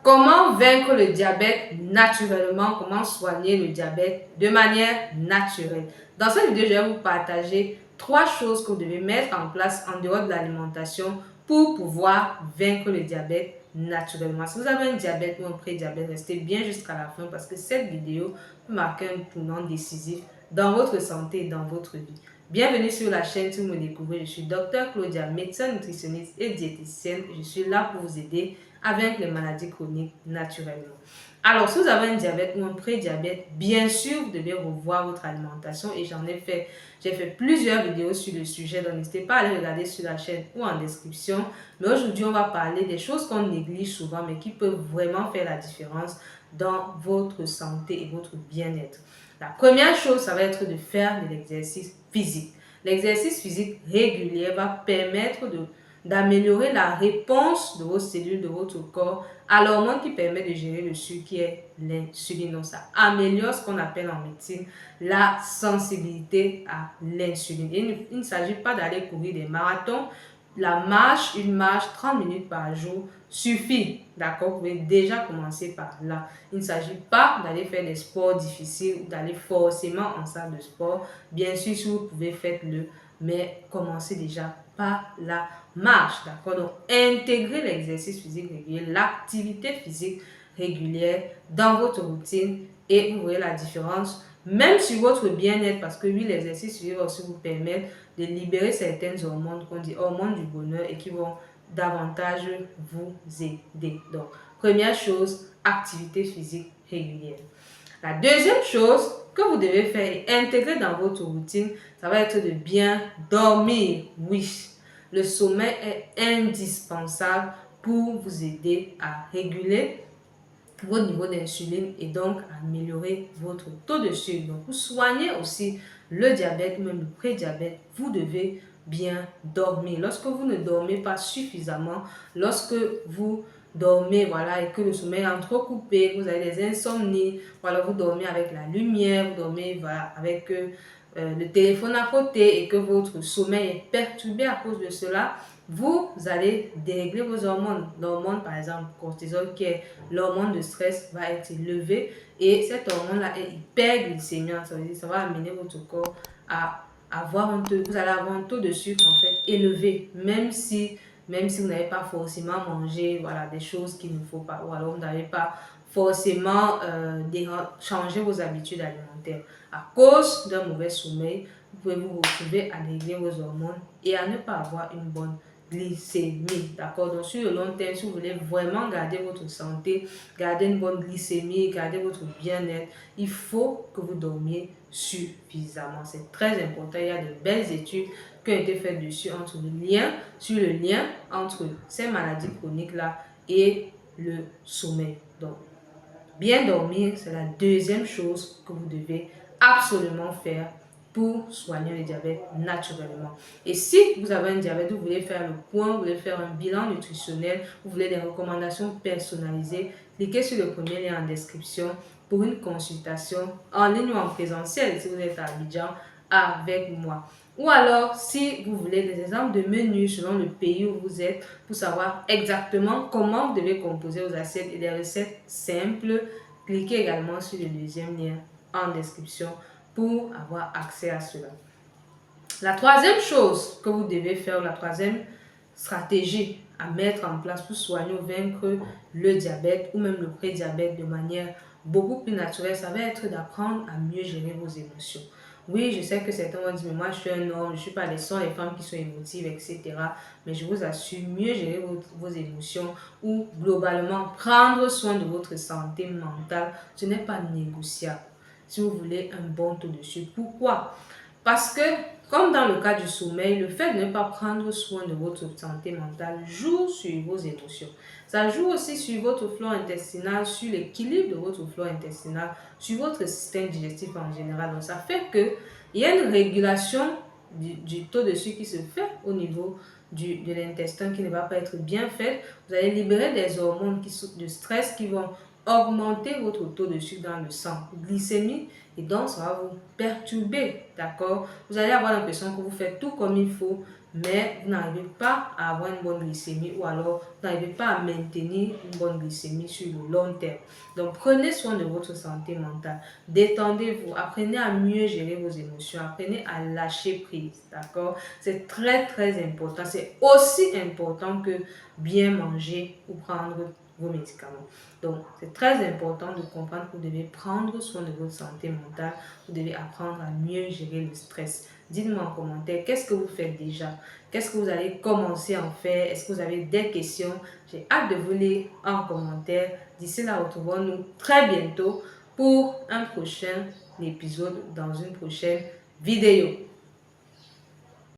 Comment vaincre le diabète naturellement? Comment soigner le diabète de manière naturelle? Dans cette vidéo, je vais vous partager 3 choses que vous devez mettre en place en dehors de l'alimentation pour pouvoir vaincre le diabète naturellement. Si vous avez un diabète ou un prédiabète, restez bien jusqu'à la fin parce que cette vidéo peut marquer un tournant décisif dans votre santé et dans votre vie. Bienvenue sur la chaîne si vous me découvrez. Je suis Dr Claudia, médecin nutritionniste et diététicienne. Je suis là pour vous aider à vaincre les maladies chroniques naturellement. Alors, si vous avez un diabète ou un prédiabète, bien sûr, vous devez revoir votre alimentation et j'ai fait plusieurs vidéos sur le sujet, donc n'hésitez pas à aller regarder sur la chaîne ou en description. Mais aujourd'hui, on va parler des choses qu'on néglige souvent, mais qui peuvent vraiment faire la différence dans votre santé et votre bien-être. La première chose, ça va être de faire de l'exercice physique. L'exercice physique régulier va permettre d'améliorer la réponse de vos cellules, de votre corps à l'hormone qui permet de gérer le sucre qui est l'insuline. Donc ça améliore ce qu'on appelle en médecine la sensibilité à l'insuline. Il ne s'agit pas d'aller courir des marathons. Une marche 30 minutes par jour suffit. D'accord? Vous pouvez déjà commencer par là. Il ne s'agit pas d'aller faire des sports difficiles ou d'aller forcément en salle de sport. Bien sûr, si vous pouvez, faites-le. Mais commencez déjà par la marche. D'accord? Donc, intégrez l'exercice physique régulier, l'activité physique régulière dans votre routine et vous verrez la différence, même sur votre bien-être, parce que oui, l'exercice physique va aussi vous permettre de libérer certaines hormones qu'on dit hormones du bonheur et qui vont davantage vous aider. Donc, première chose, activité physique régulière. La deuxième chose que vous devez faire et intégrer dans votre routine, ça va être de bien dormir. Oui, le sommeil est indispensable pour vous aider à réguler votre niveau d'insuline et donc améliorer votre taux de sucre. Donc, pour soigner aussi le diabète ou même le prédiabète, vous devez bien dormir. Lorsque vous ne dormez pas suffisamment, lorsque vous dormez, voilà, et que le sommeil est entrecoupé, vous avez des insomnies, voilà, vous dormez avec la lumière, vous dormez voilà, avec le téléphone à côté et que votre sommeil est perturbé à cause de cela, vous allez dérégler vos hormones. L'hormone, par exemple, cortisol, qui est l'hormone de stress, va être élevée et cette hormone-là est hyperglycémiante. Ça veut dire que ça va amener votre corps à avoir vous allez avoir un taux de sucre en fait élevé, même si vous n'avez pas forcément mangé voilà, des choses qu'il ne faut pas, ou alors vous n'avez pas forcément changer vos habitudes alimentaires. À cause d'un mauvais sommeil, vous pouvez vous retrouver à régler vos hormones et à ne pas avoir une bonne glycémie. D'accord? Donc, sur le long terme, si vous voulez vraiment garder votre santé, garder une bonne glycémie, garder votre bien-être, il faut que vous dormiez suffisamment. C'est très important. Il y a de belles études qui ont été faites dessus sur le lien entre ces maladies chroniques-là et le sommeil. Donc, bien dormir, c'est la deuxième chose que vous devez absolument faire pour soigner le diabète naturellement. Et si vous avez un diabète, vous voulez faire le point, vous voulez faire un bilan nutritionnel, vous voulez des recommandations personnalisées, cliquez sur le premier lien en description pour une consultation en ligne ou en présentiel si vous êtes à Abidjan avec moi. Ou alors, si vous voulez des exemples de menus selon le pays où vous êtes pour savoir exactement comment vous devez composer vos assiettes et des recettes simples, cliquez également sur le deuxième lien en description pour avoir accès à cela. La troisième chose que vous devez faire, la troisième stratégie à mettre en place pour soigner ou vaincre le diabète ou même le prédiabète de manière beaucoup plus naturelle, ça va être d'apprendre à mieux gérer vos émotions. Oui, je sais que certains vont dire, mais moi je suis un homme, je ne suis pas les femmes qui sont émotives, etc. Mais je vous assure, mieux gérer vos émotions ou globalement prendre soin de votre santé mentale, ce n'est pas négociable si vous voulez un bon taux de sucre. Pourquoi? Parce que, comme dans le cas du sommeil, le fait de ne pas prendre soin de votre santé mentale joue sur vos émotions. Ça joue aussi sur votre flore intestinale, sur l'équilibre de votre flore intestinale, sur votre système digestif en général. Donc, ça fait qu'il y a une régulation du taux de sucre qui se fait au niveau de l'intestin qui ne va pas être bien faite. Vous allez libérer des hormones de stress qui vont augmenter votre taux de sucre dans le sang, glycémie, et donc ça va vous perturber, d'accord? Vous allez avoir l'impression que vous faites tout comme il faut, mais vous n'arrivez pas à avoir une bonne glycémie ou alors vous n'arrivez pas à maintenir une bonne glycémie sur le long terme. Donc prenez soin de votre santé mentale, détendez-vous, apprenez à mieux gérer vos émotions, apprenez à lâcher prise, d'accord? C'est très très important, c'est aussi important que bien manger ou prendre vos médicaments. Donc, c'est très important de comprendre que vous devez prendre soin de votre santé mentale. Vous devez apprendre à mieux gérer le stress. Dites-moi en commentaire, qu'est-ce que vous faites déjà? Qu'est-ce que vous allez commencer à en faire? Est-ce que vous avez des questions? J'ai hâte de vous lire en commentaire. D'ici là, retrouvons-nous très bientôt pour un prochain épisode dans une prochaine vidéo.